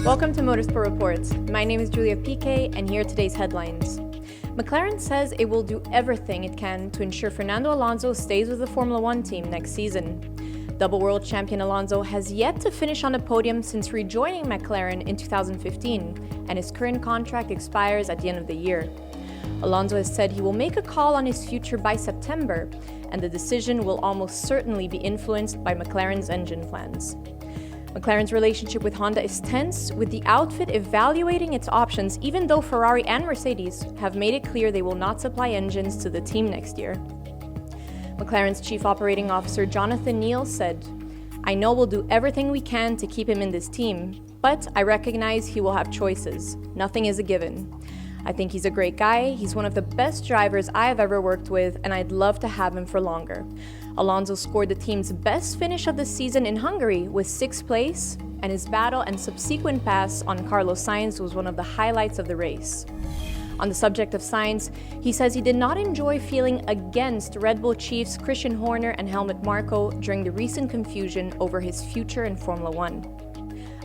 Welcome to Motorsport Report. My name is Julia Piquet, and here are today's headlines. McLaren says it will do everything it can to ensure Fernando Alonso stays with the Formula One team next season. Double world champion Alonso has yet to finish on the podium since rejoining McLaren in 2015, and his current contract expires at the end of the year. Alonso has said he will make a call on his future by September, and the decision will almost certainly be influenced by McLaren's engine plans. McLaren's relationship with Honda is tense, with the outfit evaluating its options even though Ferrari and Mercedes have made it clear they will not supply engines to the team next year. McLaren's chief operating officer Jonathan Neal said, "I know we'll do everything we can to keep him in this team, but I recognize he will have choices. Nothing is a given. I think he's a great guy, he's one of the best drivers I have ever worked with, and I'd love to have him for longer." Alonso scored the team's best finish of the season in Hungary with 6th place, and his battle and subsequent pass on Carlos Sainz was one of the highlights of the race. On the subject of Sainz, he says he did not enjoy feeling against Red Bull chiefs Christian Horner and Helmut Marko during the recent confusion over his future in Formula One.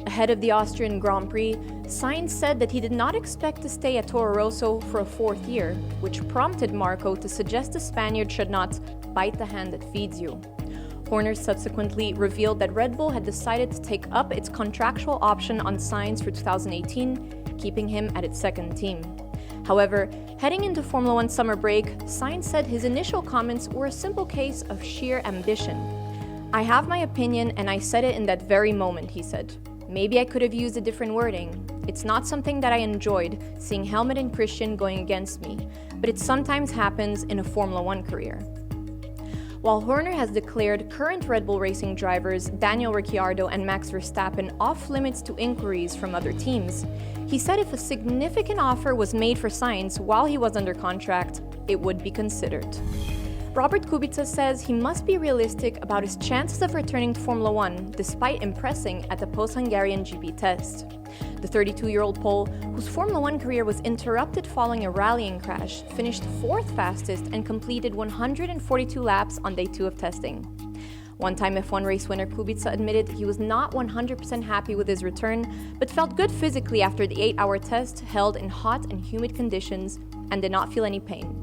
Ahead of the Austrian Grand Prix, Sainz said that he did not expect to stay at Toro Rosso for a 4th year, which prompted Marko to suggest the Spaniard should not bite the hand that feeds you. Horner subsequently revealed that Red Bull had decided to take up its contractual option on Sainz for 2018, keeping him at its second team. However, heading into Formula One summer break, Sainz said his initial comments were a simple case of sheer ambition. "I have my opinion and I said it in that very moment," he said. "Maybe I could have used a different wording. It's not something that I enjoyed, seeing Helmut and Christian going against me, but it sometimes happens in a Formula One career." While Horner has declared current Red Bull Racing drivers Daniel Ricciardo and Max Verstappen off limits to inquiries from other teams, he said if a significant offer was made for Sainz while he was under contract, it would be considered. Robert Kubica says he must be realistic about his chances of returning to Formula One despite impressing at the post-Hungarian GP test. The 32-year-old Pole, whose Formula One career was interrupted following a rallying crash, finished 4th fastest and completed 142 laps on day 2 of testing. One-time F1 race winner Kubica admitted he was not 100% happy with his return, but felt good physically after the 8-hour test held in hot and humid conditions and did not feel any pain.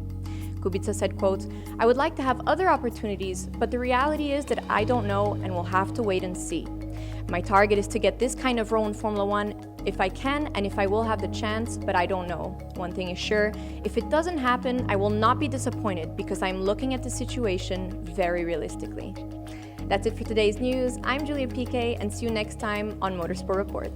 Kubica said, quote, "I would like to have other opportunities, but the reality is that I don't know and we'll have to wait and see. My target is to get this kind of role in Formula One if I can and if I will have the chance, but I don't know. One thing is sure, if it doesn't happen, I will not be disappointed because I'm looking at the situation very realistically." That's it for today's news. I'm Julia Piquet and see you next time on Motorsport Report.